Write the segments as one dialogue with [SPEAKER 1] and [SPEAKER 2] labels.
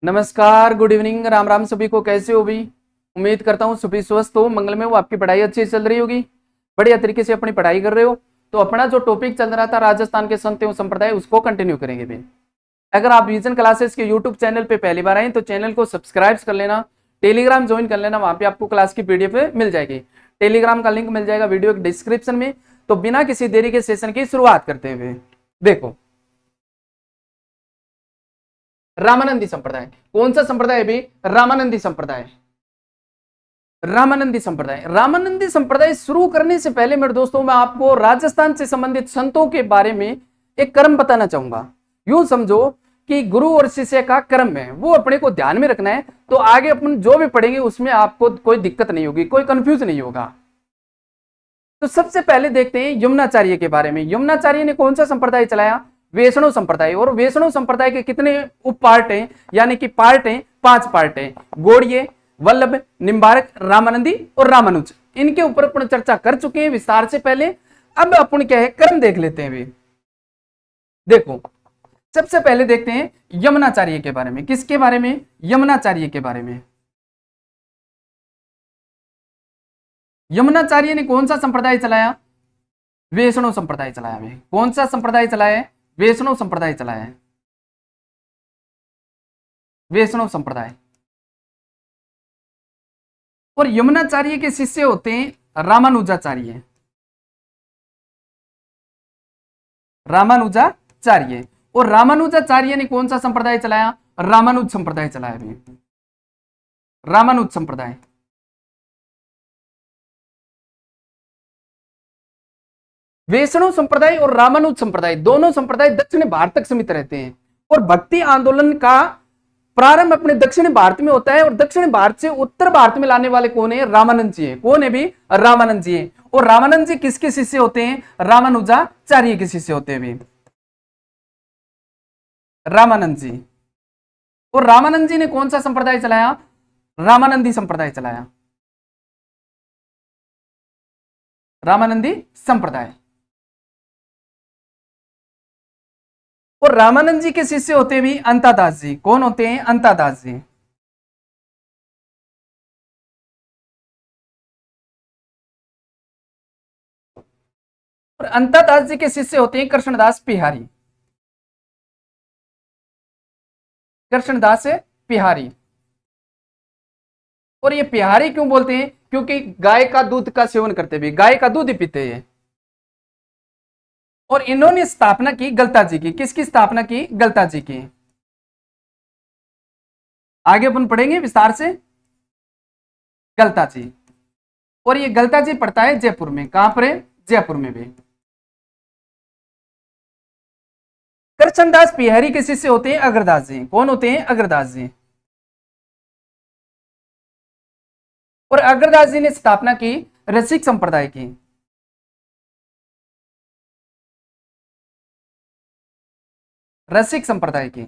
[SPEAKER 1] नमस्कार, good evening, Ram Ram सभी को। कैसे हो भी? उम्मीद करता हूँ सभी स्वस्थ हो, मंगल में हो, आपकी पढ़ाई अच्छी चल रही होगी, बढ़िया तरीके से अपनी पढ़ाई कर रहे हो। तो अपना जो टॉपिक चल रहा था राजस्थान के संत एवं संप्रदाय, उसको कंटिन्यू करेंगे भी। अगर आप विजन क्लासेस के यूट्यूब चैनल पे पहली बार आए तो चैनल को सब्सक्राइब कर लेना, टेलीग्राम ज्वाइन कर लेना, वहां पे आपको क्लास की पीडीएफ मिल जाएगी। टेलीग्राम का लिंक मिल जाएगा वीडियो के डिस्क्रिप्शन में। तो बिना किसी देरी के सेशन की शुरुआत करते हुए देखो, रामानंदी संप्रदाय कौन सा संप्रदाय है भी? रामानंदी संप्रदाय। रामानंदी संप्रदाय, रामानंदी संप्रदाय शुरू करने से पहले मेरे दोस्तों, मैं आपको राजस्थान से संबंधित संतों के बारे में एक क्रम बताना चाहूंगा। यूं समझो कि गुरु और शिष्य का क्रम है, वो अपने को ध्यान में रखना है। तो आगे अपन जो भी पढ़ेंगे उसमें आपको कोई दिक्कत नहीं होगी, कोई कंफ्यूज नहीं होगा। तो सबसे पहले देखते हैं यमुनाचार्य के बारे में। यमुनाचार्य ने कौन सा संप्रदाय चलाया? वैष्णव संप्रदाय। और वैष्णव संप्रदाय के कितने उप पार्ट हैं, यानी कि पार्ट हैं, 5 पार्ट हैं। गौड़ीय, वल्लभ, निम्बारक, रामानंदी और रामानुज। इनके ऊपर अपन चर्चा कर चुके हैं विस्तार से पहले। अब अपन क्या है, क्रम देख लेते हैं भी। देखो, सबसे पहले देखते हैं यमुनाचार्य के बारे में। किसके बारे में? यमुनाचार्य के बारे में। यमुनाचार्य ने कौन सा संप्रदाय चलाया? वैष्णव संप्रदाय चलाया है। कौन सा संप्रदाय चलाया है? वैष्णव संप्रदाय चलाया है। वैष्णव संप्रदाय। और यमुनाचार्य के शिष्य होते हैं रामानुजाचार्य। रामानुजाचार्य। और रामानुजाचार्य ने कौन सा संप्रदाय चलाया? रामानुज संप्रदाय चलाया भी। रामानुज संप्रदाय। वैष्णव संप्रदाय और रामानुज संप्रदाय, दोनों संप्रदाय दक्षिण भारत तक सीमित रहते हैं। और भक्ति आंदोलन का प्रारंभ अपने दक्षिण भारत में होता है। और दक्षिण भारत से उत्तर भारत में लाने वाले कौन है? रामानंद जी है। कौन है भी? रामानंद जी है। और रामानंद जी किसके शिष्य होते हैं? रामानुजाचार्य के शिष्य होते हैं भी, रामानंद जी। और रामानंद जी ने कौन सा संप्रदाय चलाया? रामानंदी संप्रदाय चलाया। रामानंदी संप्रदाय। और रामानंद जी के शिष्य होते भी अंतादास जी। कौन होते हैं? अंतादास जी। और अंतादास जी के शिष्य होते हैं कृष्णदास बिहारी। कृष्णदास बिहारी। और ये बिहारी क्यों बोलते हैं? क्योंकि गाय का दूध का सेवन करते भी, गाय का दूध ही पीते हैं। और इन्होंने स्थापना की गलता जी की। किसकी स्थापना की? गलता जी की। आगे अपन पढ़ेंगे विस्तार से। गलता जी। और ये गलता जी पड़ता है जयपुर में। कहां पर है? जयपुर में भी। कृष्णदास बिहारी के शिष्य होते हैं अग्रदास जी। कौन होते हैं? अग्रदास जी। और अग्रदास जी ने स्थापना की रसिक संप्रदाय की। रसिक संप्रदाय की।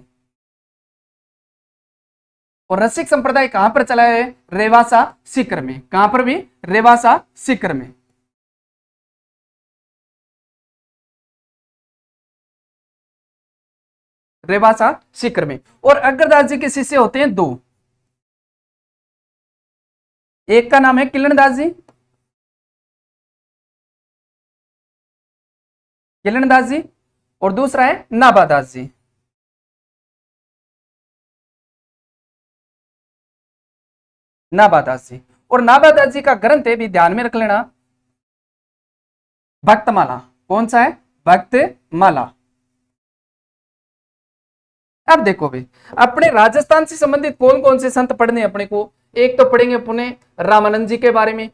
[SPEAKER 1] और रसिक संप्रदाय कहां पर चला है? रेवासा सीकर में। कहां पर भी? रेवासा सीकर में। रेवासा सीकर में। और अग्रदास जी के शिष्य होते हैं 2। एक का नाम है किलणदास जी। किलणदास जी। और दूसरा है नाभादास जी। नाभादास जी। और नाभादास जी का ग्रंथ है भी, ध्यान में रख लेना, भक्तमाला। कौन सा है? भक्तमाला। अब देखो भाई, अपने राजस्थान से संबंधित कौन कौन से संत पढ़ने अपने को। एक तो पढ़ेंगे अपने रामानंद जी के बारे में,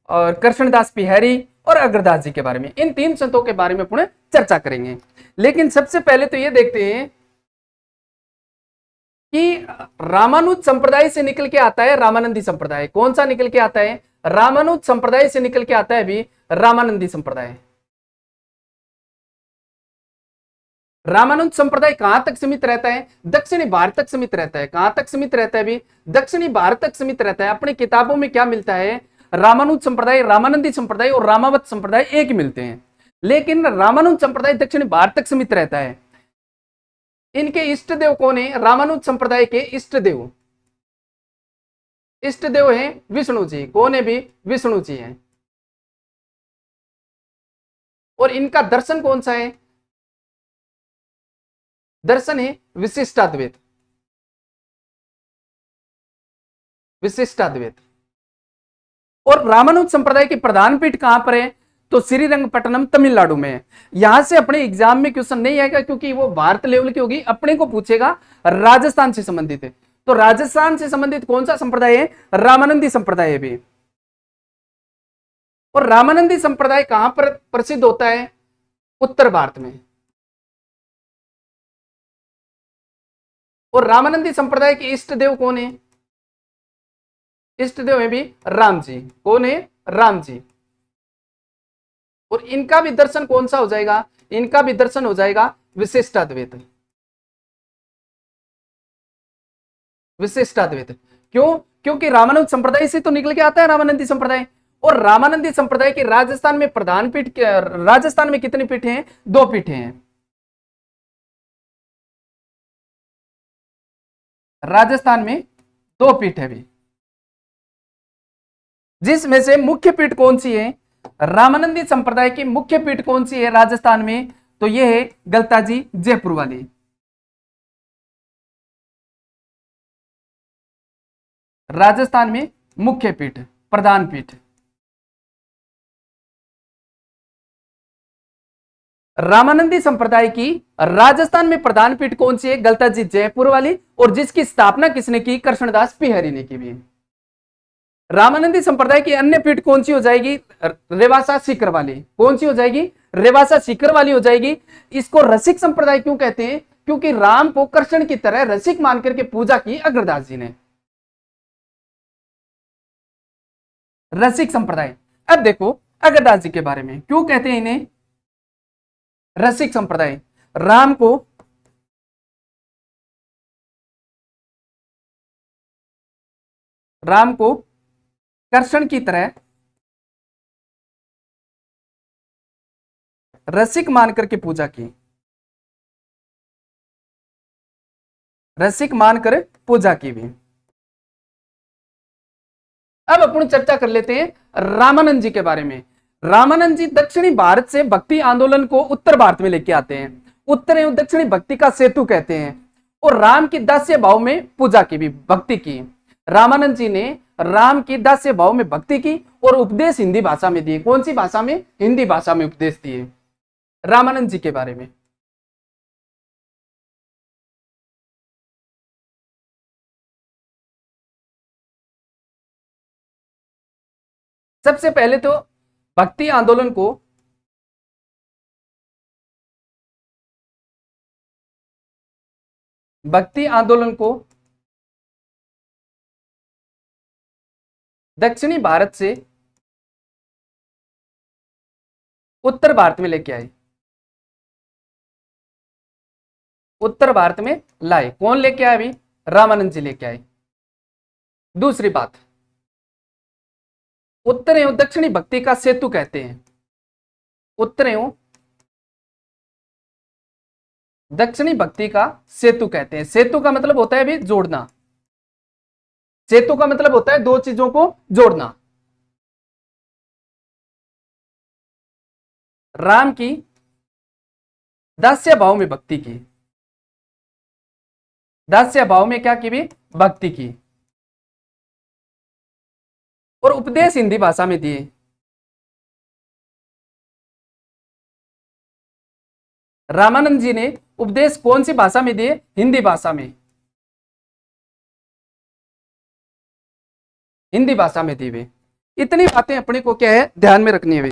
[SPEAKER 1] और कृष्णदास बिहारी और अग्रदास जी के बारे में। इन 3 संतों के बारे में पुनः चर्चा करेंगे। लेकिन सबसे पहले तो ये देखते हैं कि रामानुज संप्रदाय से निकल के आता है रामानंदी संप्रदाय। कौन सा निकल के आता है? रामानुज संप्रदाय से निकल के आता है भी रामानंदी संप्रदाय। रामानुज संप्रदाय कहां तक सीमित रहता है? दक्षिणी भारत तक सीमित रहता है। कहां तक सीमित रहता है भी? दक्षिणी भारत तक सीमित रहता है। अपनी किताबों में क्या मिलता है? रामानुज संप्रदाय, रामानंदी संप्रदाय और रामावत संप्रदाय एक ही मिलते हैं। लेकिन रामानुज संप्रदाय दक्षिणी भारत तक सीमित रहता है। इनके इष्ट देव कौन है? रामानुज संप्रदाय के इष्ट देव, इष्ट देव है विष्णु जी। कौन है भी? विष्णु जी हैं। और इनका दर्शन कौन सा है? दर्शन है विशिष्टाद्वैत, विशिष्टाद्वैत। और रामानुज संप्रदाय की प्रधान पीठ कहां पर है? तो श्रीरंगपट्टनम तमिलनाडु में है। यहां से अपने एग्जाम में क्वेश्चन नहीं आएगा क्योंकि वो भारत लेवल की होगी, अपने को पूछेगा राजस्थान से संबंधित है। तो राजस्थान से संबंधित कौन सा संप्रदाय है? रामानंदी संप्रदाय है भी। और रामानंदी संप्रदाय कहां पर प्रसिद्ध होता है? उत्तर भारत में। और रामानंदी संप्रदाय के इष्ट देव कौन है? इष्ट देव है भी राम जी। कौन है? राम जी। और इनका भी दर्शन कौन सा हो जाएगा? इनका भी दर्शन हो जाएगा विशिष्टाद्वैत, विशिष्टाद्वैत। क्यों? क्योंकि रामानुज संप्रदाय से तो निकल के आता है रामानंदी संप्रदाय। और रामानंदी संप्रदाय की राजस्थान में प्रधान पीठ, राजस्थान में कितनी पीठें हैं? 2 पीठें हैं। राजस्थान में 2 पीठ है भी, जिसमें से मुख्य पीठ कौन सी है? रामानंदी संप्रदाय की मुख्य पीठ कौन सी है राजस्थान में? तो यह है गलताजी जयपुर वाली। राजस्थान में मुख्य पीठ, प्रधान पीठ। रामानंदी संप्रदाय की राजस्थान में प्रधान पीठ कौन सी है? गलताजी जयपुर वाली। और जिसकी स्थापना किसने की? कृष्णदास पिहरी ने की भी। रामानंदी संप्रदाय की अन्य पीठ कौन सी हो जाएगी? रेवासा सीकर वाली। कौन सी हो जाएगी? रेवासा सीकर वाली हो जाएगी। इसको रसिक संप्रदाय क्यों कहते हैं? क्योंकि राम को कृष्ण की तरह रसिक मान करके पूजा की अग्रदास जी ने। रसिक संप्रदाय। अब देखो अग्रदास जी के बारे में क्यों कहते हैं इन्हें रसिक संप्रदाय। राम को कृष्ण की तरह रसिक मान करके पूजा की, रसिक मानकर पूजा की भी। अब अपन चर्चा कर लेते हैं रामानंद जी के बारे में। रामानंद जी दक्षिणी भारत से भक्ति आंदोलन को उत्तर भारत में लेके आते हैं। उत्तर एवं दक्षिणी भक्ति का सेतु कहते हैं। और राम की दास्य भाव में पूजा की भी, भक्ति की। रामानंद जी ने राम की दास्य भाव में भक्ति की और उपदेश हिंदी भाषा में दिए। कौन सी भाषा में? हिंदी भाषा में उपदेश दिए। रामानंद जी के बारे में सबसे पहले तो भक्ति आंदोलन को दक्षिणी भारत से उत्तर भारत में लेके आए, उत्तर भारत में लाए। कौन लेके आए? अभी रामानंद जी लेके आए। दूसरी बात, उत्तर एवं दक्षिणी भक्ति का सेतु कहते हैं। उत्तर एवं दक्षिणी भक्ति का सेतु कहते हैं। सेतु का मतलब होता है भी जोड़ना। सेतु का मतलब होता है 2 चीजों को जोड़ना। राम की दास्य भाव में भक्ति की, दास्य भाव में क्या की भी? भक्ति की। और उपदेश हिंदी भाषा में दिए। रामानंद जी ने उपदेश कौन सी भाषा में दिए? हिंदी भाषा में, हिंदी भाषा में दिए। इतनी बातें अपने को क्या है ध्यान में रखनी है।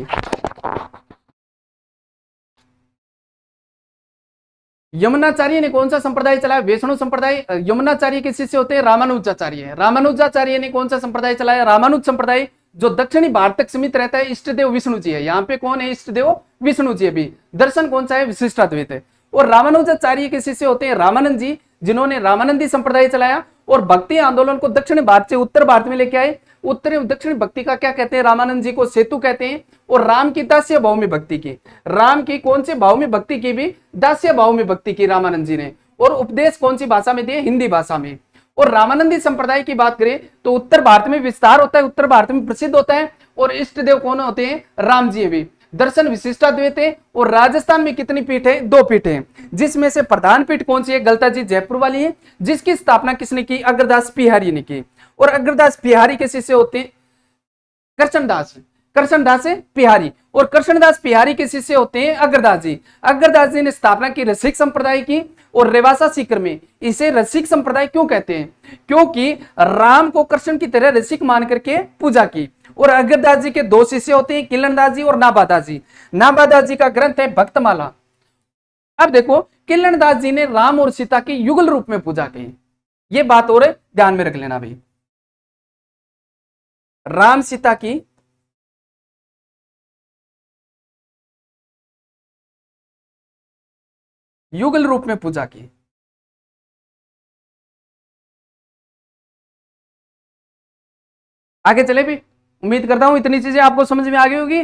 [SPEAKER 1] यमुनाचार्य ने कौन सा संप्रदाय चलाया? वैष्णव संप्रदाय। यमुनाचार्य के शिष्य होते हैं रामानुजाचार्य। रामानुजाचार्य ने कौन सा संप्रदाय चलाया? रामानुज संप्रदाय, जो दक्षिणी भारत तक सीमित रहता है। इष्ट देव विष्णु जी है। यहाँ पे कौन है? इष्ट देव विष्णु जी भी। दर्शन कौन सा है? विशिष्टाद्वैत है। और रामानुजाचार्य के शिष्य होते हैं रामानंद जी, जिन्होंने रामानंदी संप्रदाय चलाया और भक्ति आंदोलन को दक्षिण भारत से उत्तर भारत में लेके आए। उत्तर एवं दक्षिण भक्ति का क्या कहते हैं? रामानंद जी को सेतु कहते हैं। और राम की दास्य भाव में भक्ति की। राम की कौन से भाव में भक्ति की भी? दास्य भाव में भक्ति की रामानंद जी ने। और उपदेश कौन सी भाषा में दिए? हिंदी भाषा में। और रामानंदी संप्रदाय की बात करें तो उत्तर भारत में विस्तार होता है, उत्तर भारत में प्रसिद्ध होता है। और इष्ट देव कौन होते हैं? राम जी भी। दर्शन विशिष्टाद्वैत है। और राजस्थान में कितनी पीठ है? 2 पीठ है, जिसमें से प्रधान पीठ कौन सी है? गलता जी जयपुर वाली है, जिसकी स्थापना किसने की? अग्रदास बिहारी ने की। और अग्रदास बिहारी के शिष्य होते हैं कृष्णदास, कृष्णदास बिहारी। और कृष्णदास बिहारी के शिष्य होते हैं अग्रदास जी। अग्रदास जी ने स्थापना की रसिक संप्रदाय की। और रेवासा सीकर में इसे रसिक संप्रदाय क्यों कहते हैं? क्योंकि राम को कृष्ण की तरह रसिक मान करके पूजा की। और अग्रदास जी के 2 शिष्य होते हैं, किलनदास जी और नाभादास जी। नाभादास जी का ग्रंथ है भक्तमाला। अब देखो, किलनदास जी ने राम और सीता की युगल रूप में पूजा की। ये बात और ध्यान में रख लेना भाई, राम सीता की युगल रूप में पूजा की। आगे चले भी, उम्मीद करता हूं इतनी चीजें आपको समझ में आ गई होगी।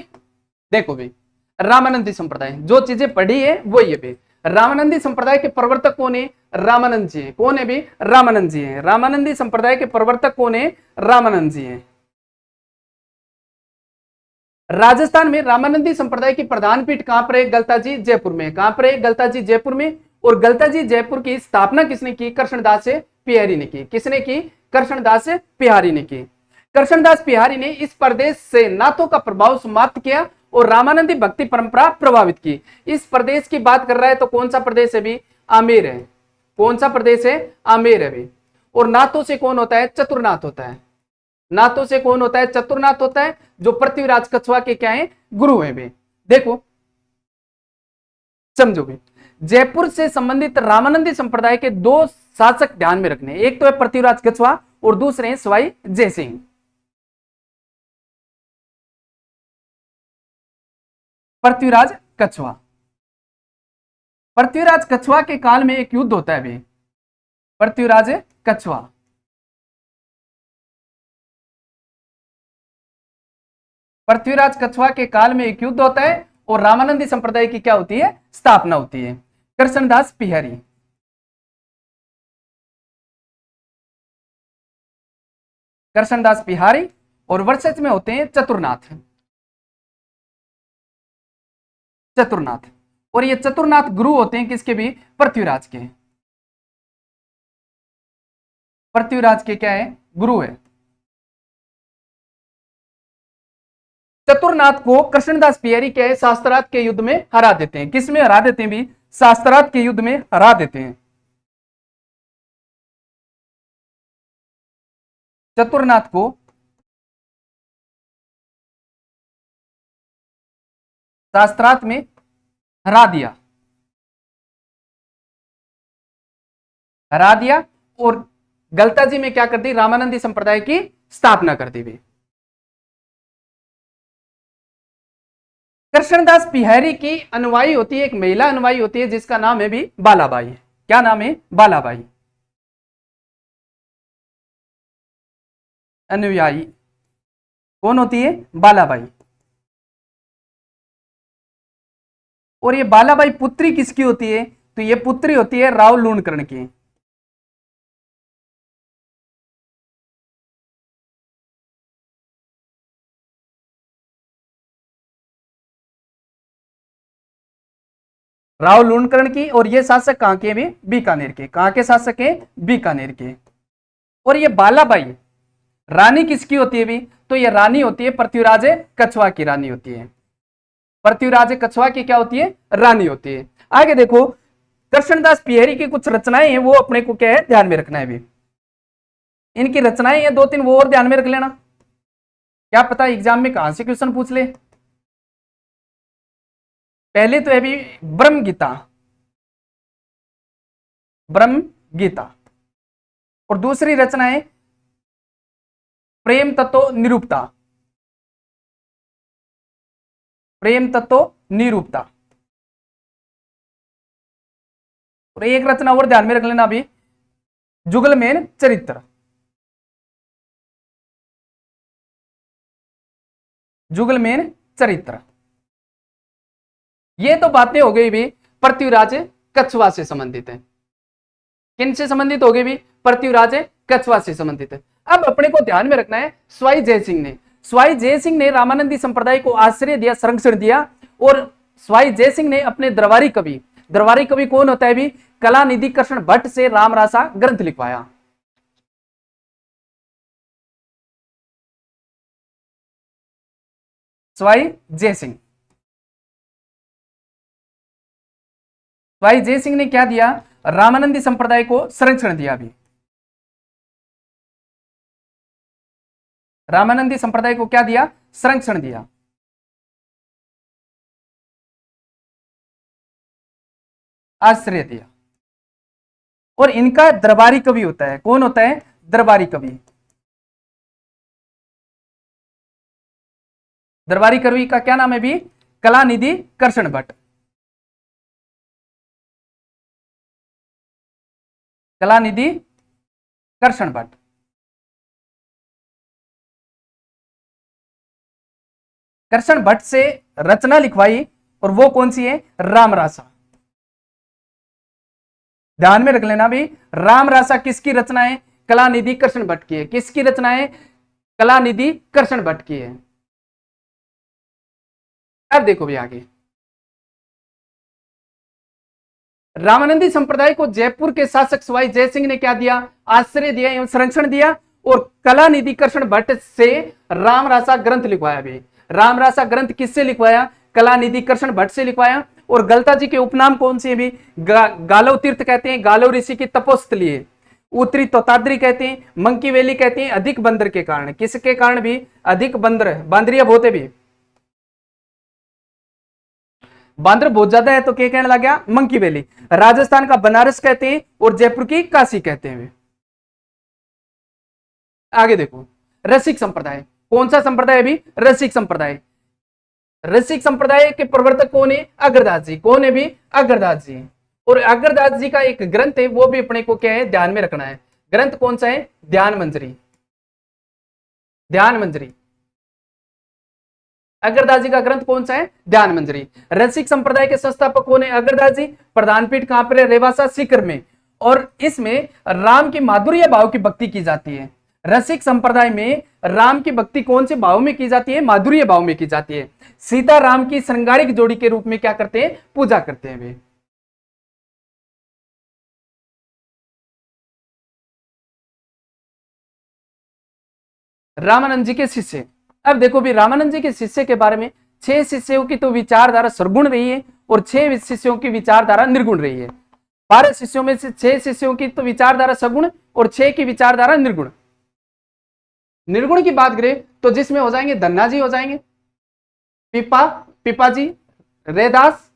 [SPEAKER 1] देखो भी, रामानंदी संप्रदाय जो चीजें पढ़ी है वो ये भी। रामानंदी संप्रदाय के प्रवर्तक कौन है? रामानंद जी है। कौन है भी? रामानंद जी है। रामानंदी संप्रदाय के प्रवर्तक कौन है? रामानंद जी है। राजस्थान में रामानंदी संप्रदाय की प्रधान पीठ कहां पर है? गलता जी जयपुर में। कहां पर है? गलता जी जयपुर में। और गलता जी जयपुर की स्थापना किसने की? कृष्णदास बिहारी ने की। किसने की? कृष्णदास बिहारी ने की। कृष्णदास बिहारी ने इस प्रदेश से नाथों का प्रभाव समाप्त किया और रामानंदी भक्ति परंपरा प्रभावित की। इस प्रदेश की बात कर रहा है तो कौन सा प्रदेश है भी? आमेर है। कौन सा प्रदेश है? आमेर है भी। और नाथों से कौन होता है? चतुरनाथ होता है। नाथों से कौन होता है? चतुरनाथ होता है, जो पृथ्वीराज कछुआ के क्या है? गुरु है भी। देखो समझो भी, जयपुर से संबंधित रामानंदी संप्रदाय के 2 शासक ध्यान में रखने, एक तो है पृथ्वीराज कछुआ और दूसरे हैं सवाई जयसिंह। पृथ्वीराज कछुआ, पृथ्वीराज कछुआ के काल में एक युद्ध होता है भी, पृथ्वीराज कछुआ। पृथ्वीराज कछुआ के काल में एक युद्ध होता है और रामानंदी संप्रदाय की क्या होती है? स्थापना होती है। कृष्णदास बिहारी, कृष्णदास बिहारी। और वर्षज में होते हैं चतुरनाथ, चतुरनाथ। और ये चतुरनाथ गुरु होते हैं किसके भी? पृथ्वीराज के। पृथ्वीराज के क्या है? गुरु है। चतुरनाथ को कृष्णदास बिहारी क्या है? शास्त्रार्थ के युद्ध में हरा देते हैं। किस में हरा देते हैं भी? शास्त्रार्थ के युद्ध में हरा देते हैं। चतुरनाथ को शास्त्रार्थ में हरा दिया, हरा दिया। और गलता जी में क्या कर दी? रामानंदी संप्रदाय की स्थापना कर दी भी। कृष्णदास बिहारी की अनुयायी होती है, एक महिला अनुयायी होती है जिसका नाम है भी बालाबाई। क्या नाम है? बालाबाई। अनुयायी कौन होती है? बालाबाई। और ये बालाबाई पुत्री किसकी होती है? तो ये पुत्री होती है राव लूणकर्ण की। राव लूणकर्ण की। और ये शासक कहां के? भी बीकानेर के। कहां के शासक है? बीकानेर के। और ये बालाबाई रानी किसकी होती है भी? तो ये रानी होती है पृथ्वीराज कछुआ की, रानी होती है। पृथ्वीराज कछुआ की क्या होती है? रानी होती है। आगे देखो, कृष्णदास बिहारी की कुछ रचनाएं हैं, वो अपने को क्या है? ध्यान में रखना है भी। इनकी रचनाएं हैं 2-3, वो और ध्यान में रख लेना, क्या पता एग्जाम में कहां से क्वेश्चन पूछ ले। पहले तो है भी ब्रह्म गीता, ब्रह्म गीता। और दूसरी रचना है प्रेम तत्व निरूपता, प्रेम तत्व निरूपता। और एक रचना और ध्यान में रख लेना अभी, जुगलमेन चरित्र, जुगलमेन चरित्र। ये तो बातें हो गई भी पृथ्वीराज कछुआ से संबंधित है। किन से संबंधित हो गए भी? पृथ्वीराज कछवा से संबंधित है। अब अपने को ध्यान में रखना है, स्वाई जय सिंह ने रामानंदी संप्रदाय को आश्रय दिया, संरक्षण दिया। और स्वाई जय सिंह ने अपने दरबारी कवि कौन होता है भी? कलानिधि कृष्ण भट्ट से रामरासा ग्रंथ लिखवाया। स्वाई जय सिंह ने क्या दिया? रामानंदी संप्रदाय को संरक्षण दिया भी। रामानंदी संप्रदाय को क्या दिया? संरक्षण दिया। आश्रय दिया। और इनका दरबारी कवि होता है, कौन होता है? दरबारी कवि। दरबारी कवि का क्या नाम है भी? कलानिधि कृष्ण भट्ट। कलानिधि कृष्ण भट्ट। कृष्ण भट्ट से रचना लिखवाई, और वो कौन सी है? रामरासा। ध्यान में रख लेना भी, रामरासा किसकी रचना है? कलानिधि कृष्ण भट्ट की है। किसकी रचना है? कलानिधि कृष्ण भट्ट की है। अब देखो भी आगे, रामानंदी संप्रदाय को जयपुर के शासक स्वाई जय सिंह ने क्या दिया? आश्रय दिया एवं संरक्षण दिया। और कलानिधि कृष्ण भट्ट से रामरासा ग्रंथ लिखवाया भी। रामरासा ग्रंथ किससे लिखवाया? कलानिधि कृष्ण भट्ट से लिखवाया। और गलता जी के उपनाम कौन से भी? गालव तीर्थ कहते हैं, गालव ऋषि की तपोस्थली है। उत्तरी तोताद्री कहते हैं, मंकी वैली कहते हैं, अधिक बंदर के कारण। किसके कारण भी? अधिक बंदर, बांदरिया बहुत है भी, बांदर बहुत ज्यादा है, तो क्या कहने लग गया? Monkey valley. राजस्थान का बनारस कहते हैं, और जयपुर की काशी कहते हैं। आगे देखो, रसिक संप्रदाय। कौन सा संप्रदाय भी? रसिक संप्रदाय। रसिक संप्रदाय के प्रवर्तक कौन है? अग्रदास जी। कौन है भी? अग्रदास जी। और अग्रदास जी का एक ग्रंथ है, वो भी अपने को क्या है? ध्यान में रखना है। ग्रंथ कौन सा है? ध्यान मंजरी। ध्यान मंजरी। अग्रदास जी का ग्रंथ कौन सा है? ध्यान मंजरी। रसिक संप्रदाय के संस्थापक कौन है? अग्रदास जी। प्रधान पीठ कहां पर है? रेवासा सीकर में। और इसमें राम की माधुर्य भाव की भक्ति की जाती है। रसिक संप्रदाय में राम की भक्ति कौन से भाव में की जाती है? माधुर्य भाव में की जाती है। सीता राम की श्रृंगारिक जोड़ी के रूप में क्या करते हैं? पूजा करते हैं वे। रामानंद जी के शिष्य। अब देखो भी, रामानंद जी के शिष्य के बारे में 6 शिष्यों की तो विचारधारा सरगुण रही है, और 6 शिष्यों की विचारधारा निर्गुण रही है। 12 शिष्यों में से 6 शिष्यों की तो विचारधारा सगुण, और 6 की विचारधारा निर्गुण। निर्गुण की बात करें तो जिसमें हो जाएंगे धन्ना जी, हो जाएंगे पिपा जी, रैदास,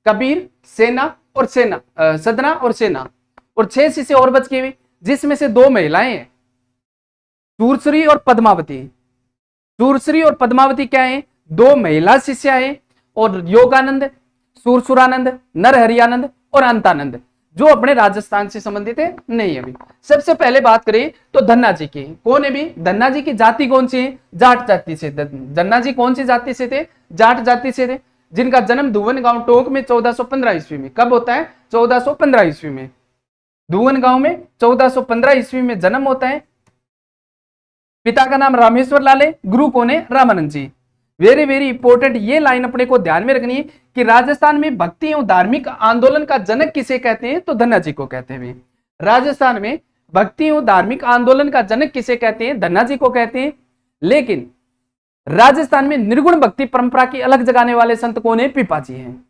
[SPEAKER 1] कबीर, सेना और सदना और सेना। और 6 शिष्य और बच गए, जिसमें से 2 महिलाएं हैं, सूरश्री और पद्मावती। सूरश्री और पद्मावती क्या है? 2 महिला शिष्या है। और योगानंद, सुरसुरानंद, नरहरियानंद और अंतानंद, जो अपने राजस्थान से संबंधित है, नहीं है। अभी सबसे पहले बात करें तो धन्ना जी की। कौन है भी? धन्ना जी की जाति कौन सी है? जाट जाति से। धन्ना जी कौन सी जाति से थे? जाट जाति से थे, जिनका जन्म धुवन गांव टोंक में 1415 ईस्वी में। कब होता है? 1415 ईस्वी में। धुवन गांव में 1415 ईस्वी में जन्म होता है। पिता का नाम रामेश्वर लाल है, गुरु कौन है? रामानंद जी। वेरी वेरी इंपॉर्टेंट ये लाइन अपने को ध्यान में रखनी है कि राजस्थान में भक्ति एवं धार्मिक आंदोलन का जनक किसे कहते हैं? तो धन्ना जी को कहते हैं। राजस्थान में भक्ति एवं धार्मिक आंदोलन का जनक किसे कहते हैं? धन्ना जी को कहते हैं। लेकिन राजस्थान में निर्गुण भक्ति परंपरा की अलग जगाने वाले संत कौन है? पिपाजी हैं।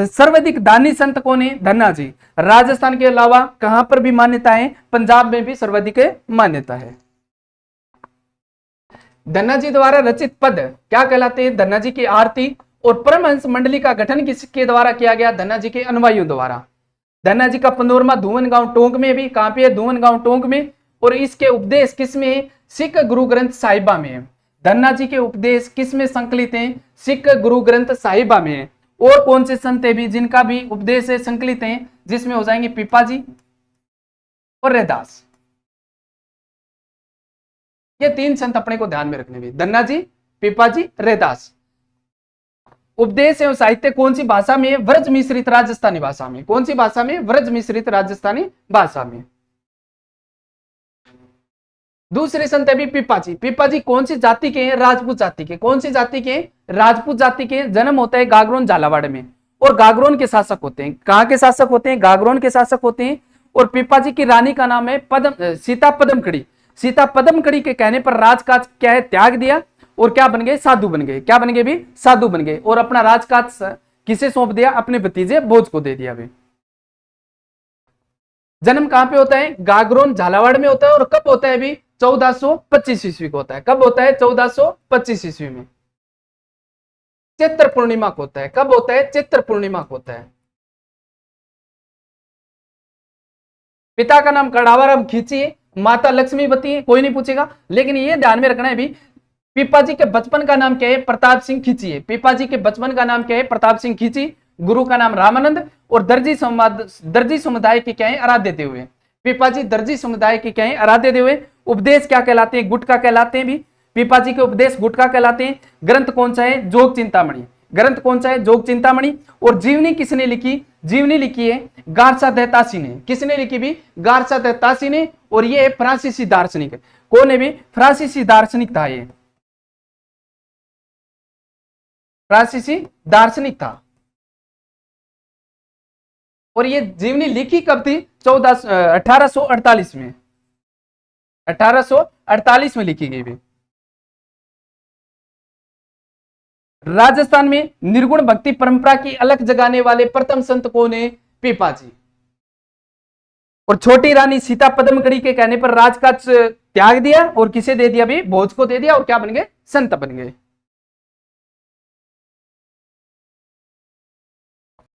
[SPEAKER 1] सर्वाधिक दानी संत कौन है? धन्ना जी। राजस्थान के अलावा कहां पर भी मान्यता है? पंजाब में भी सर्वाधिक मान्यता है। धन्ना जी द्वारा रचित पद क्या कहलाते हैं? धन्ना जी की आरती। और परमहंस मंडली का गठन किसके द्वारा किया गया? धन्ना जी के अनुयायियों द्वारा। धन्ना जी का पंदोरमा धुवन गांव टोंक में भी, कहां पे है? धुवन गांव टोंक में। और इसके उपदेश किसमें है? सिख गुरु ग्रंथ साहिबा में है। धन्ना जी के उपदेश किसमें संकलित हैं? सिख गुरु ग्रंथ साहिबा में है। और कौन से संत है भी जिनका भी उपदेश है संकलित है? जिसमें हो जाएंगे पिपाजी और रैदास। ये 3 संत अपने को ध्यान में रखने भी, धन्ना जी, पिपाजी, रैदास। उपदेश एवं साहित्य कौन सी भाषा में है? व्रज मिश्रित राजस्थानी भाषा में। कौन सी भाषा में? व्रज मिश्रित राजस्थानी भाषा में। दूसरे संत है पिपाजी। पिपाजी कौन सी जाति के हैं? राजपूत जाति के। कौन सी जाति के? राजपूत जाति के। जन्म होता है गागरोन झालावाड़ में, और गागरोन के शासक होते हैं। कहां के शासक होते हैं? गागरोन के शासक होते हैं। और पिपाजी की रानी का नाम है सीता पद्मकड़ी। सीता पद्मकड़ी के कहने पर राजकाज क्या है? त्याग दिया और क्या बन गए? साधु बन गए। क्या बन गए भी? साधु बन गए। और अपना राजकाज किसे सौंप दिया? अपने भतीजे भोज को दे दिया भी। जन्म कहां पे होता है? गागरोन झालावाड़ में होता है। और कब होता है भी? 1425 ईस्वी को होता है। कब होता है? 1425 ईस्वी में चैत्र पूर्णिमा को होता है। कब होता है? चैत्र पूर्णिमा को होता है। पिता का नाम कड़ावराम खींची है, माता लक्ष्मीवती है, कोई नहीं पूछेगा, लेकिन ये ध्यान में रखना है भी पिपाजी के बचपन का नाम क्या है? प्रताप सिंह खींची है। पिपाजी के बचपन का नाम क्या है? प्रताप सिंह खींची। गुरु का नाम रामानंद। और दर्जी समुदाय के क्या है? आराध्य देव हुए। पिपाजी दर्जी समुदाय के क्या है? आराध्य देव हुए। उपदेश क्या कहलाते हैं? गुटका कहलाते हैं भी। पिपाजी के उपदेश गुटका कहलाते हैं। ग्रंथ कौन सा है? जोग चिंतामणि। ग्रंथ कौन सा है? जोग चिंतामणि। और जीवनी किसने लिखी? जीवनी लिखी है गारसा दहतासी ने। किसने लिखी भी? गारसा दहतासी ने। और ये फ्रांसीसी दार्शनिक है। कौन है भी? फ्रांसीसी दार्शनिक था ये। फ्रांसीसी दार्शनिक था। और ये जीवनी लिखी कब थी? 1848 में। 1848 में लिखी गई भी। राजस्थान में निर्गुण भक्ति परंपरा की अलग जगाने वाले प्रथम संत कौन है? पिपाजी। और छोटी रानी सीता पद्मकड़ी के कहने पर राजकाज त्याग दिया और किसे दे दिया भी? भोज को दे दिया। और क्या बन गए? संत बन गए।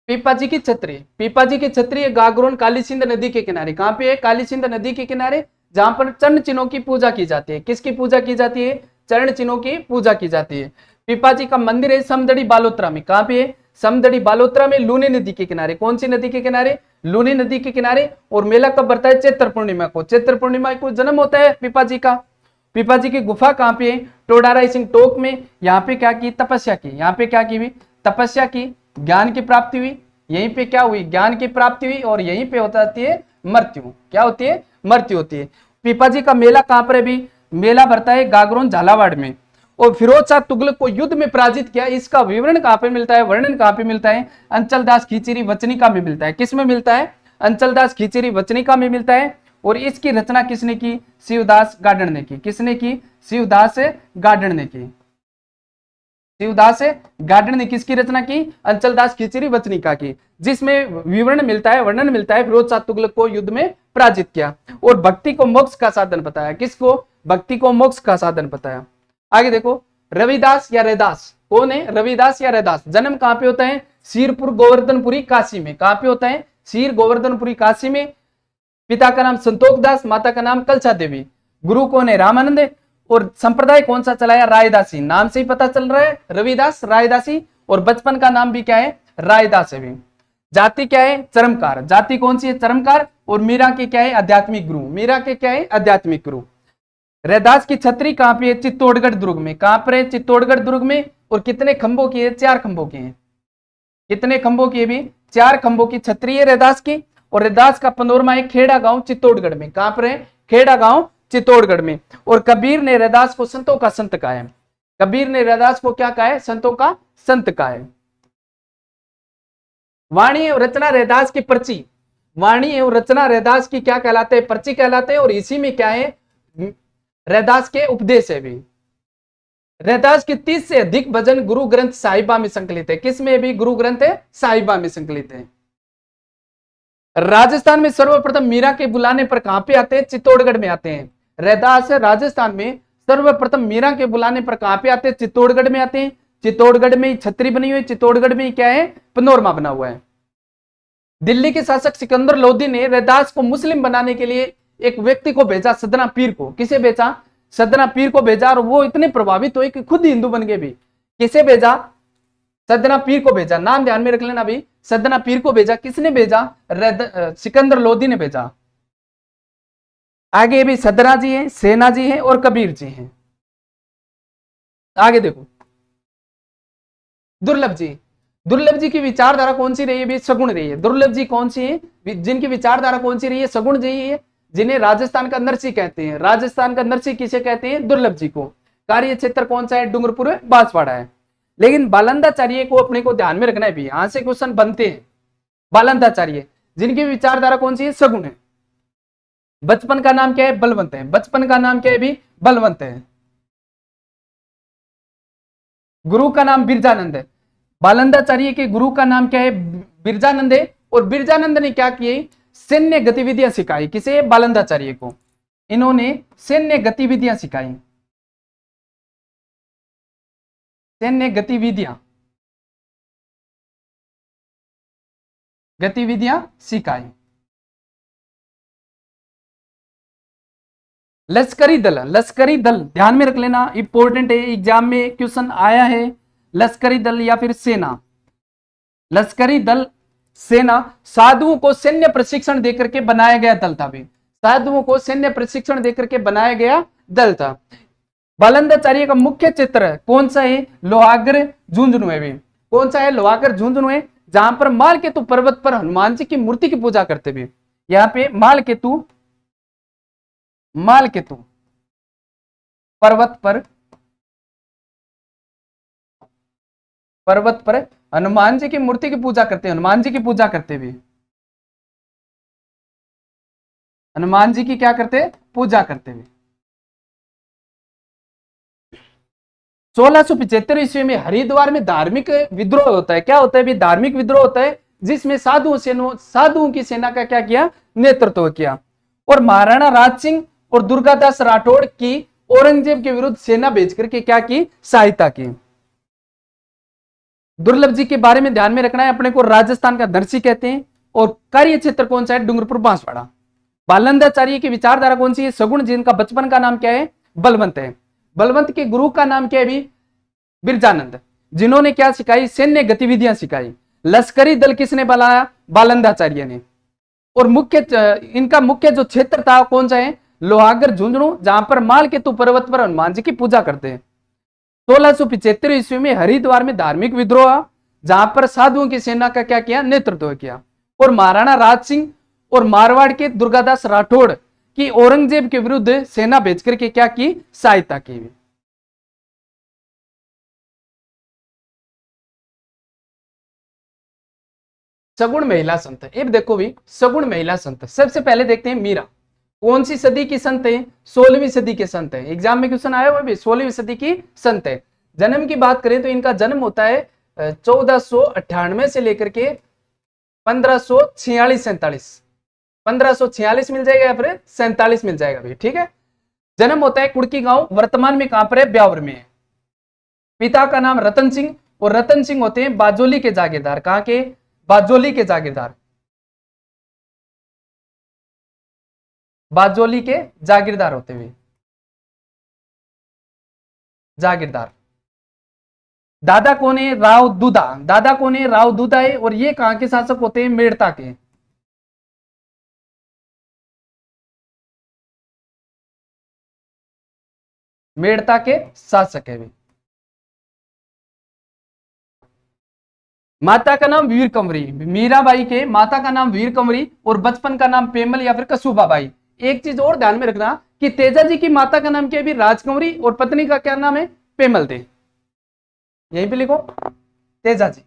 [SPEAKER 1] पिपाजी की छत्री। पिपाजी की छत्री गागरोन काली सिंध नदी के किनारे। कहां पे है? काली सिंध नदी के किनारे, जहां पर चरण चिन्हों की पूजा की जाती है। किसकी पूजा की जाती है? चरण चिन्हों की पूजा की जाती है। पिपाजी का मंदिर है समदड़ी बालोत्रा में। कहां पे है? समदड़ी बालोत्रा में, लूनी नदी के किनारे। कौन सी नदी के किनारे? लूनी नदी के किनारे। और मेला कब बढ़ता है? चैत्र पूर्णिमा को। चैत्र पूर्णिमा को जन्म होता है पिपाजी का। पिपाजी की गुफा कहां पे है? टोडारा सिंह टोक में। यहाँ पे क्या की? तपस्या की। यहाँ पे क्या की? तपस्या की, ज्ञान की प्राप्ति हुई। यहीं पे क्या हुई? ज्ञान की प्राप्ति हुई। और यहीं पे होती है मृत्यु। क्या होती है? मृत्यु होती है। पिपाजी का मेला कहां पर है भी? मेला भरता है गागरोन झालावाड़ में। और फिरोज शाह तुगलक को युद्ध में पराजित किया, इसका विवरण कहां पे मिलता है? वर्णन कहां पे मिलता है? अंचल दास खींचीरी वचनिका में मिलता है। किस में मिलता है? अंचल दास खींचीरी वचनिका में मिलता है। और इसकी रचना किसने की? शिवदास गार्डन ने की। किसने की? शिवदास गार्डन ने की। शिवदास गार्डन ने किसकी रचना की? अंचलदास खींचीरी वचनिका की, जिसमें विवरण मिलता है, वर्णन मिलता है फिरोज शाह तुगलक को युद्ध में पराजित किया और भक्ति को मोक्ष का साधन बताया। किसको? भक्ति को मोक्ष का साधन बताया। आगे देखो, रविदास या रैदास कौन है? रविदास या रैदास। जन्म कहां पे होता है? सीरपुर गोवर्धनपुरी काशी में। कहां पे होता है? सीर गोवर्धनपुरी काशी में। पिता का नाम संतोख दास, माता का नाम कलसा देवी। गुरु कौन है? रामानंद। और संप्रदाय कौन सा चलाया? रायदासी। नाम से ही पता चल रहा है, रविदास रायदासी। और बचपन का नाम भी क्या है? रायदास है भी। जाति क्या है? चरमकार। जाति कौन सी है? चरमकार। और मीरा के क्या है? आध्यात्मिक गुरु। मीरा के क्या है? आध्यात्मिक गुरु। रैदास की छतरी कहां पे है? चित्तौड़गढ़ दुर्ग में। कहां पर है? चित्तौड़गढ़ दुर्ग में। और कितने खंभों की है? 4 खंभों की है। कितने खंभों की है भी? 4 खंभों की छतरी है रैदास की। और रैदास का पनोरमा है खेड़ा गांव चित्तौड़गढ़ में। कहां पर है? खेड़ा गांव चित्तौड़गढ़ में। और कबीर ने रैदास को संतों का संत कहा है। कबीर ने रैदास को क्या कहा है? संतों का संत कहा है। वाणी एवं रचना रैदास की पर्ची। वाणी एवं रचना रैदास की क्या कहलाते हैं? पर्ची कहलाते हैं। और इसी में क्या है? रैदास के उपदेश है भी। रैदास के 30 से अधिक भजन गुरु ग्रंथ साहिबा में संकलित है। किस में भी? गुरु ग्रंथ साहिबा में संकलित है। राजस्थान में सर्वप्रथम मीरा के बुलाने पर कहां पे आते हैं? चित्तौड़गढ़ में आते हैं। रैदास राजस्थान में सर्वप्रथम मीरा के बुलाने पर कहां पे आते हैं? चित्तौड़गढ़ में आते हैं। चित्तौड़गढ़ में छतरी बनी हुई है। चित्तौड़गढ़ में क्या है? पनोरमा बना हुआ है। दिल्ली के शासक सिकंदर लोधी ने रैदास को मुस्लिम बनाने के लिए एक व्यक्ति को भेजा, सदना पीर को। किसे भेजा? सदना पीर को भेजा। और वो इतने प्रभावित हुए कि खुद ही हिंदू बन गए भी। किसे भेजा? सदना पीर को भेजा। नाम ध्यान में रख लेना भी, सदना पीर को भेजा। किसने भेजा? सिकंदर लोधी ने भेजा। आगे भी सदना जी हैं, सेना जी हैं और कबीर जी हैं। आगे देखो, दुर्लभ जी। दुर्लभ जी की विचारधारा कौन सी रही है भी? सगुण रही है। दुर्लभ जी कौन सी है जिनकी विचारधारा कौन सी रही है? सगुण जी है, जिन्हें राजस्थान का नरसी कहते हैं। राजस्थान का नरसी किसे कहते हैं? दुर्लभ जी को। कार्य क्षेत्र कौन सा है? डूंगरपुर बांसवाड़ा है। लेकिन बालंदाचार्य को अपने को ध्यान में रखना है भी, यहां से क्वेश्चन बनते हैं। बालंदाचार्य जिनकी विचारधारा कौन सी है? सगुण है। बचपन का नाम क्या है? बलवंत है। बचपन का नाम क्या है भी? बलवंत है। गुरु का नाम बिरजानंद है। बालंदाचार्य के गुरु का नाम क्या है? बिरजानंद है। और बिरजानंद ने क्या किए? सैन्य गतिविधियां सिखाई। किसे? बालंदाचार्य को। इन्होंने सैन्य गतिविधियां सिखाई। सैन्य गतिविधियां सिखाई। लश्करी दल, लश्करी दल ध्यान में रख लेना, इंपॉर्टेंट है, एग्जाम में क्वेश्चन आया है। लश्करी दल या फिर सेना। लश्करी दल, सेना साधुओं को सैन्य प्रशिक्षण देकर के बनाया गया दल था भी। साधुओं को सैन्य प्रशिक्षण देकर के बनाया गया दल था। बालंदाचार्य का मुख्य चित्र कौन सा है? लोहागर झुंझुनू है भी। कौन सा है? लोहागर झुंझुनू है, जहां पर मालकेतु पर्वत पर हनुमान जी की मूर्ति की पूजा करते हुए। यहाँ पे मालकेतु, मालकेतु पर्वत पर, पर्वत पर हनुमान जी की मूर्ति की पूजा करते हैं। हनुमान जी की पूजा करते हुए, हनुमान जी की क्या करते हैं? पूजा करते हुए। 1675 ईस्वी में हरिद्वार में धार्मिक विद्रोह होता है। क्या होता है भी? धार्मिक विद्रोह होता है, जिसमें साधुओं की सेना का क्या किया? नेतृत्व किया। और महाराणा राज सिंह और दुर्गादास राठौड़ की औरंगजेब के विरुद्ध सेना भेज करके क्या की? सहायता की। दुर्लभ जी के बारे में ध्यान में रखना है अपने को, राजस्थान का नरसी कहते हैं। और कार्य क्षेत्र कौन सा है? डूंगरपुर बांसवाड़ा। बालंदाचार्य की विचारधारा कौन सी है? सगुण। जिनका बचपन का नाम क्या है? बलवंत है। बलवंत के गुरु का नाम क्या है भी? बिरजानंद। जिन्होंने क्या सिखाई? सैन्य गतिविधियां सिखाई। लश्करी दल किसने बनाया? बालंदाचार्य ने। और मुख्य, इनका मुख्य जो क्षेत्र था कौन सा है? लोहागर झुंझुनू, जहां पर मालकेतु पर्वत पर हनुमान जी की पूजा करते हैं। 1675 ईस्वी में हरिद्वार में धार्मिक विद्रोह, जहां पर साधुओं की सेना का क्या किया? नेतृत्व किया। और महाराणा राज सिंह और मारवाड़ के दुर्गादास राठौड़ की औरंगजेब के विरुद्ध सेना भेज करके क्या की? सहायता की। सगुण महिला संत। अब देखो भी, सगुण महिला संत सबसे पहले देखते हैं मीरा। कौन सी सदी की संत है? 16वीं सदी के संत है। एग्जाम में क्वेश्चन आया हुआ भी, 16वीं सदी की संत है। जन्म की बात करें तो इनका जन्म होता है 1498 से लेकर के 1546-47। 1546 मिल जाएगा या फिर 47 मिल जाएगा भी, ठीक है। जन्म होता है कुड़की गांव, वर्तमान में कहां पर है? ब्यावर में है। पिता का नाम रतन सिंह, और रतन सिंह होते हैं बाजोली के जागीरदार। कहां के? बाजोली के जागीरदार। बाजोली के जागीरदार होते हुए, जागीरदार। दादा कौन है? राव दूधा। दादा कौन है? राव दूधा है। और ये कहां के शासक होते हैं? मेड़ता के। मेड़ता के शासक है भी। माता का नाम वीर कंवरी। मीराबाई के माता का नाम वीर कंवरी, और बचपन का नाम पेमल या फिर कसूबा बाई। एक चीज और ध्यान में रखना कि तेजा जी की माता का नाम क्या है भी? राजकंवरी, और पत्नी का क्या नाम है? पेमल दे। यहीं पे लिखो, तेजा जी।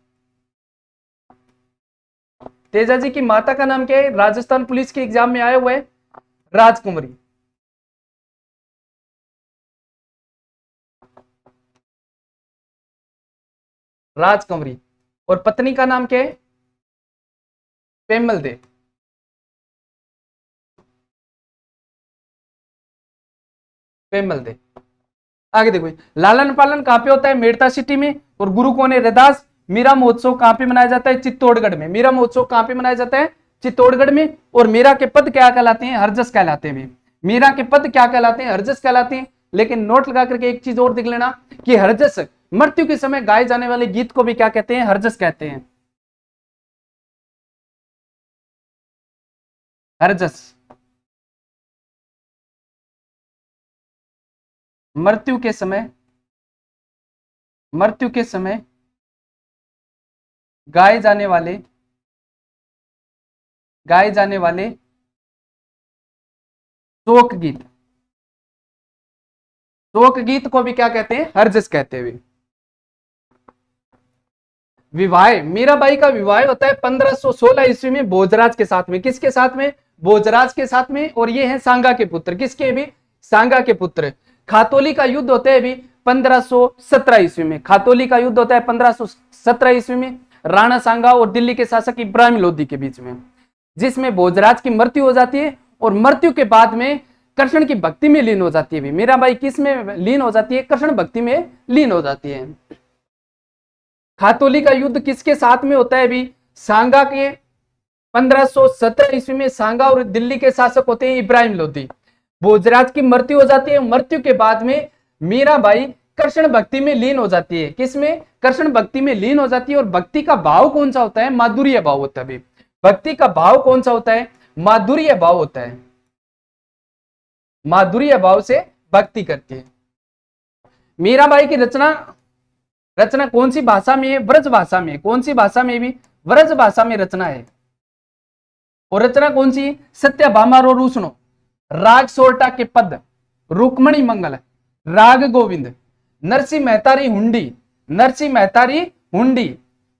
[SPEAKER 1] तेजा जी की माता का नाम क्या है? राजस्थान पुलिस के एग्जाम में आया हुआ है, राजकुंवरी। राजकुंवरी। और पत्नी का नाम क्या है? पेमल दे। पेमल दे। आगे देखो, लालन पालन कहां पे होता है? मेड़ता सिटी में। और गुरु कौन है? रैदास। मीरा महोत्सव कहां पे मनाया जाता है? चित्तौड़गढ़ में। मीरा महोत्सव कहां पे मनाया जाता है? चित्तौड़गढ़ में। और मीरा के पद क्या कहलाते हैं? हरजस कहलाते हैं। मीरा के पद क्या कहलाते हैं? हरजस कहलाते हैं। लेकिन नोट लगा करके एक चीज और देख लेना कि हरजस मृत्यु के समय गाए जाने वाले गीत को भी क्या कहते हैं? हरजस कहते हैं। हरजस। मृत्यु के समय, मृत्यु के समय गाए जाने वाले शोक गीत, शोक गीत को भी क्या कहते हैं, हर्जस कहते हैं। विवाह, मीराबाई का विवाह होता है 1516 ईस्वी में भोजराज के साथ में। किसके साथ में, भोजराज के साथ में। और ये है सांगा के पुत्र, किसके भी, सांगा के पुत्र। खातोली का युद्ध होता है भी 1517 ईस्वी में, खातोली का युद्ध होता है 1517 ईस्वी में राणा सांगा और दिल्ली के शासक इब्राहिम लोदी के बीच में, जिसमें भोजराज की मृत्यु हो जाती है। और मृत्यु के बाद में कृष्ण की भक्ति में लीन हो जाती है। मीराबाई किस में लीन हो जाती है, कृष्ण भक्ति में लीन हो जाती है। खातोली का युद्ध किसके साथ में होता है भी, सांगा के 1517 ईस्वी में सांगा और दिल्ली के शासक होते हैं इब्राहिम लोदी। भोजराज की मृत्यु हो जाती है, मृत्यु के बाद में मीराबाई कृष्ण भक्ति में लीन हो जाती है। किसमें, कृष्ण भक्ति में लीन हो जाती है। और भक्ति का भाव कौन सा होता है, माधुर्य भाव होता है। भक्ति का भाव कौन सा होता है, माधुर्य भाव होता है। माधुर्य भाव से भक्ति करती है। मीराबाई की रचना कौन सी भाषा में है, ब्रज भाषा में। कौन सी भाषा में भी, ब्रज भाषा में रचना है। और रचना कौन सी, सत्यभामा रो रूसनो, राग सोरठा के पद, रुक्मणी मंगल, राग गोविंद, नरसिंह मेहतारी हुंडी, नरसिंह मेहतारी हुंडी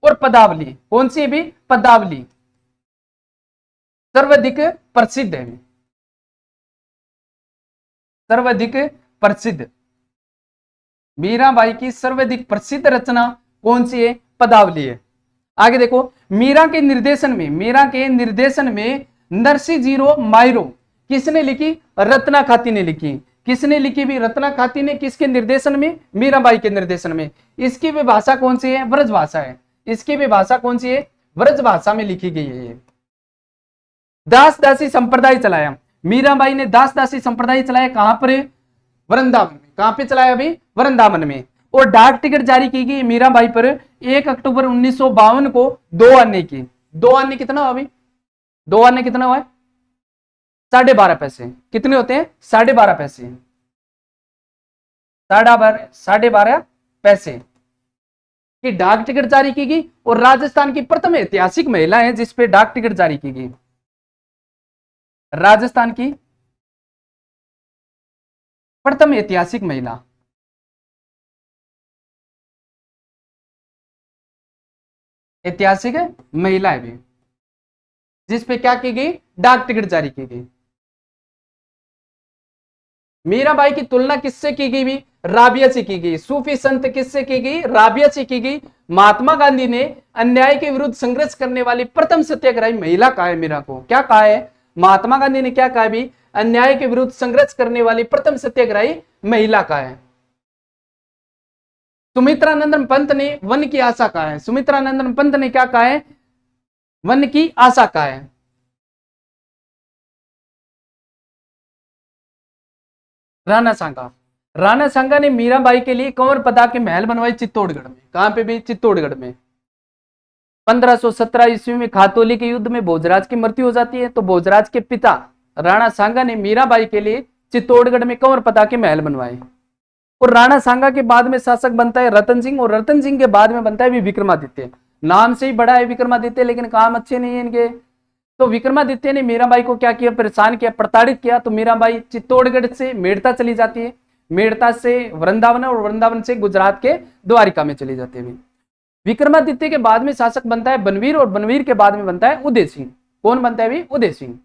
[SPEAKER 1] और पदावली। कौन सी भी, पदावली सर्वाधिक प्रसिद्ध है, सर्वाधिक प्रसिद्ध। मीराबाई की सर्वाधिक प्रसिद्ध रचना कौन सी है, पदावली है। आगे देखो, मीरा के निर्देशन में नरसिंह जीरो मायरो किसने लिखी, रत्ना खाती ने लिखी। किसने लिखी भी, रत्ना खाती ने। किसके निर्देशन में, मीराबाई के निर्देशन में। इसकी भी भाषा कौन सी है, ब्रज भाषा है। इसकी भी भाषा कौन सी है, ब्रज भाषा में लिखी गई है। दास दासी संप्रदाय चलाया, मीराबाई ने दास दासी संप्रदाय चलाया। कहां पर, वृंदावन में। कहां पे चलाया अभी, वृंदावन में। और डाक टिकट जारी की गई मीराबाई पर 1 अक्टूबर 1952 को 2 आने की। 2 आने कितना हुआ अभी, 2 आने कितना हुआ है, 12.5 पैसे। कितने होते हैं, 12.5 पैसे, 12.5 पैसे की डाक टिकट जारी की गई। और राजस्थान की प्रथम ऐतिहासिक महिला है जिसपे डाक टिकट जारी की गई, राजस्थान की प्रथम ऐतिहासिक महिला। ऐतिहासिक महिला है भी, जिसपे क्या की गई, डाक टिकट जारी की गई। मीराबाई की तुलना किससे की गई भी, राबिया से की गई। सूफी संत किससे की गई, राबिया से की गई। महात्मा गांधी ने अन्याय के विरुद्ध संघर्ष करने वाली प्रथम सत्याग्रही महिला कहा है मीरा को। क्या कहा है, महात्मा गांधी ने क्या कहा भी, अन्याय के विरुद्ध संघर्ष करने वाली प्रथम सत्याग्रही महिला का है। सुमित्रानंदन पंत ने वन की आशा कहा है। सुमित्रानंदन पंत ने क्या कहा है, वन की आशा कहा है। राणा सांगा ने मीराबाई के लिए कंवर पदा के महल बनवाए चित्तौड़गढ़ में। कहां पे भी, चित्तौड़गढ़ में। 1517 ईस्वी में खातोली के युद्ध में भोजराज की मृत्यु हो जाती है। तो भोजराज के पिता राणा सांगा ने मीराबाई के लिए चित्तौड़गढ़ में कंवर पदा के महल बनवाए। और राणा सांगा के बाद में शासक बनता है रतन सिंह, और रतन सिंह के बाद में बनता है भी विक्रमादित्य। नाम से ही बड़ा है विक्रमादित्य, लेकिन काम अच्छे नहीं है इनके। तो विक्रमादित्य ने मीराबाई को क्या किया, परेशान किया, प्रताड़ित किया। तो मीराबाई चित्तौड़गढ़ से मेड़ता चली जाती है, मेड़ता से वृंदावन, और वृंदावन से गुजरात के द्वारिका में चली जाती है। विक्रमादित्य के बाद में शासक बनता है बनवीर, और बनवीर के बाद में बनता है उदय सिंह। कौन बनता है भी, उदय सिंह।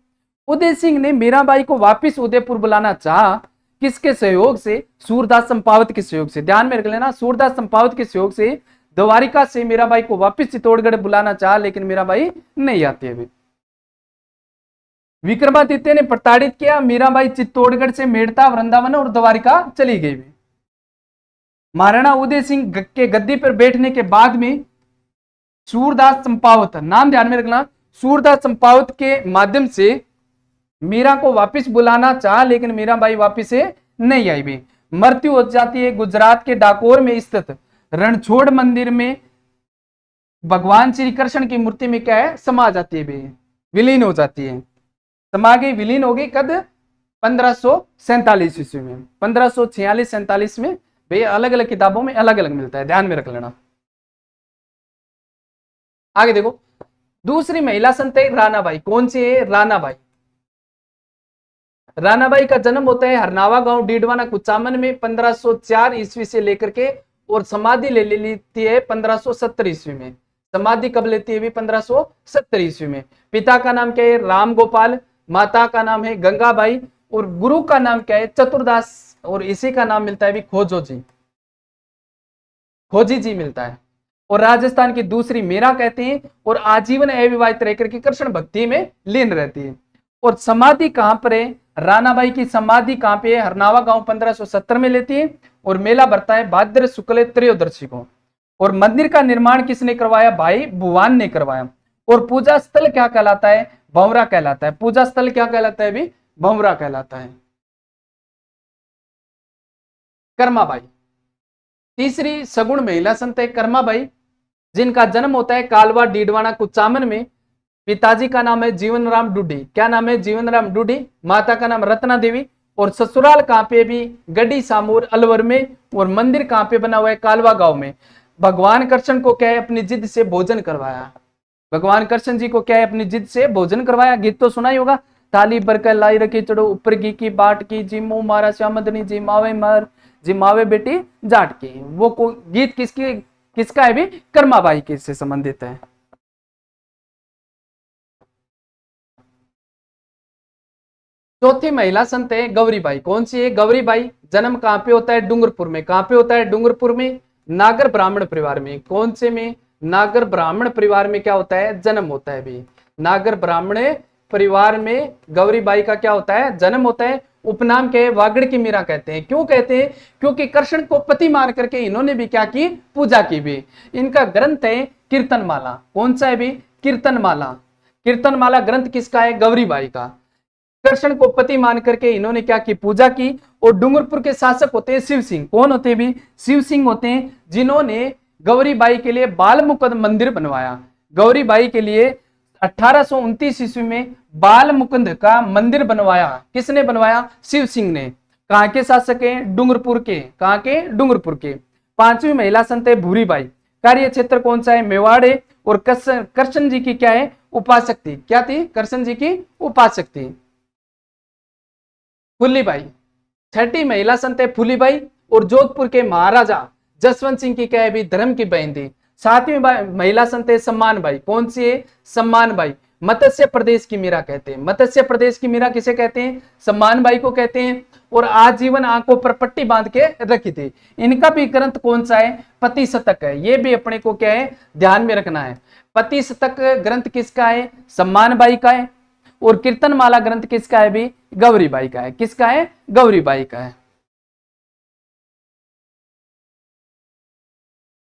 [SPEAKER 1] उदय सिंह ने मीराबाई को वापिस उदयपुर बुलाना चाहा। किसके सहयोग से, सूरदास चंपावत के सहयोग से। ध्यान में रख लेना, सूरदास चंपावत के सहयोग से द्वारिका से मीराबाई को वापिस चित्तौड़गढ़ बुलाना चाहा, लेकिन मीराबाई नहीं आती है। विक्रमादित्य ने प्रताड़ित किया, मीराबाई चित्तौड़गढ़ से मेड़ता, वृंदावन और द्वारिका चली गई। महाराणा उदय सिंह के गद्दी पर बैठने के बाद में सूरदास चंपावत, नाम ध्यान में रखना, सूरदास चंपावत के माध्यम से मीरा को वापस बुलाना चाहा, लेकिन मीराबाई वापस नहीं आई भी। मृत्यु हो जाती है गुजरात के डाकोर में स्थित रणछोड़ मंदिर में। भगवान श्री कृष्ण की मूर्ति में क्या है, समा जाती है, विलीन हो जाती है। समा गई, विलीन हो गई। कद 1547 ईस्वी में, 1546-47 में। भैया अलग अलग किताबों में अलग अलग मिलता है, ध्यान में रख लेना। आगे देखो, दूसरी महिला संत है रानाबाई। कौन सी है? रानाबाई। रानाबाई का जन्म होता है हरनावा गांव डीडवाना कुचामन में 1504 ईस्वी से लेकर के, और समाधि ले लेती है 1570 ईस्वी में। समाधि कब लेती है? भी 1570 ईस्वी में। पिता का नाम क्या है? राम गोपाल। माता का नाम है गंगाबाई, और गुरु का नाम क्या है? चतुरदास, और इसी का नाम मिलता है भी खोजो जी, खोजी जी मिलता है। और राजस्थान की दूसरी मीरा कहते हैं, और आजीवन अविवाहित रहकर के कृष्ण भक्ति में लीन रहती है। और समाधि कहां पर है? रानाबाई की समाधि कहां पे है? हरनावा गांव 1570 में लेती है, और मेला भरता है भाद्र शुक्ल त्रयोदशी को। और मंदिर का निर्माण किसने करवाया? भाई भुवान ने करवाया। और पूजा स्थल क्या कहलाता है? भंवरा कहलाता है। पूजा स्थल क्या कहलाता है? भी भंवरा कहलाता है। कर्माबाई, तीसरी सगुण महिला संत है कर्माबाई, जिनका जन्म होता है कालवा डीडवाना कुचामन में। पिताजी का नाम है जीवन राम डूडी। क्या नाम है? जीवन राम डूडी। माता का नाम रत्ना देवी। और ससुराल कहां पे? भी गड्डी सामूर अलवर में। और मंदिर कहां पे बना हुआ है? कालवा गांव में। भगवान कृष्ण को क्या है? अपनी जिद से भोजन करवाया। भगवान कृष्ण जी को क्या है? अपनी जिद से भोजन करवाया। गीत तो सुना ही होगा, थाली भरकर लाई रखी चढ़ो, ऊपर घी की बाट की, जी मुंह मारा श्यामदनी, जी मावे मर, जी मावे बेटी जाट की। वो गीत किसका है? भी कर्माबाई के से संबंधित है। चौथी महिला संत है गौरीबाई। कौन सी है? गौरीबाई। जन्म कहां पे होता है? डूंगरपुर में। कहां पे होता है? डूंगरपुर में। नागर ब्राह्मण परिवार में। कौन से में? नागर ब्राह्मण परिवार में क्या होता है? जन्म होता है। भी नागर ब्राह्मण परिवार में गौरीबाई का क्या होता है? जन्म होता है। उपनाम क्या है? वागड़ की मीरा कहते हैं। क्यों कहते हैं? क्योंकि कृष्ण को पति मान करके इन्होंने भी क्या की? पूजा की भी। इनका ग्रंथ है कीर्तनमाला। कौन सा है? भी कीर्तनमाला। कीर्तनमाला ग्रंथ किसका है? गौरीबाई का। कृष्ण को पति मान करके इन्होंने क्या की? पूजा की। और डूंगरपुर के शासक होते हैं शिव सिंह। कौन होते हैं? भी शिव सिंह होते हैं, जिन्होंने गौरीबाई के लिए बाल मुकुंद मंदिर बनवाया। गौरीबाई के लिए 1829 ईस्वी में बाल मुकुंद का मंदिर बनवाया। किसने बनवाया? शिव सिंह ने। कहां के शासक हैं? डूंगरपुर के। कहां के? डूंगरपुर के। पांचवी महिला संत है भूरीबाई। कार्य क्षेत्र कौन सा है? मेवाड़ है। और कृष्ण जी की क्या है? उपासक थी। क्या थी? कृष्ण जी की उपासक थी। फुल्लीबाई, छठी महिला संत है फुल्लीबाई, और जोधपुर के महाराजा जसवंत सिंह की क्या है? भी धर्म की बहन थी। सातवीं महिला संत है सम्मान बाई। कौन सी है? सम्मान बाई। मत्स्य प्रदेश की मीरा कहते हैं। मत्स्य प्रदेश की मीरा किसे कहते हैं? सम्मान बाई को कहते हैं। और आजीवन आंखों पर पट्टी बांध के रखी थी। इनका भी ग्रंथ कौन सा है? पति शतक है। ये भी अपने को क्या है? ध्यान में रखना है। पति शतक ग्रंथ किसका है? सम्मान बाई का है। और कीर्तनमाला ग्रंथ किसका है? भी गौरीबाई का है। किसका है? गौरीबाई का है।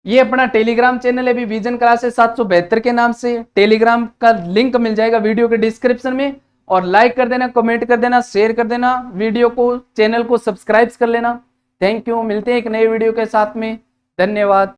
[SPEAKER 1] ये अपना टेलीग्राम चैनल है भी विजन क्लासेस 772 के नाम से। टेलीग्राम का लिंक मिल जाएगा वीडियो के डिस्क्रिप्शन में। और लाइक कर देना, कमेंट कर देना, शेयर कर देना वीडियो को, चैनल को सब्सक्राइब कर लेना। Thank you. मिलते हैं एक नए वीडियो के साथ में। धन्यवाद।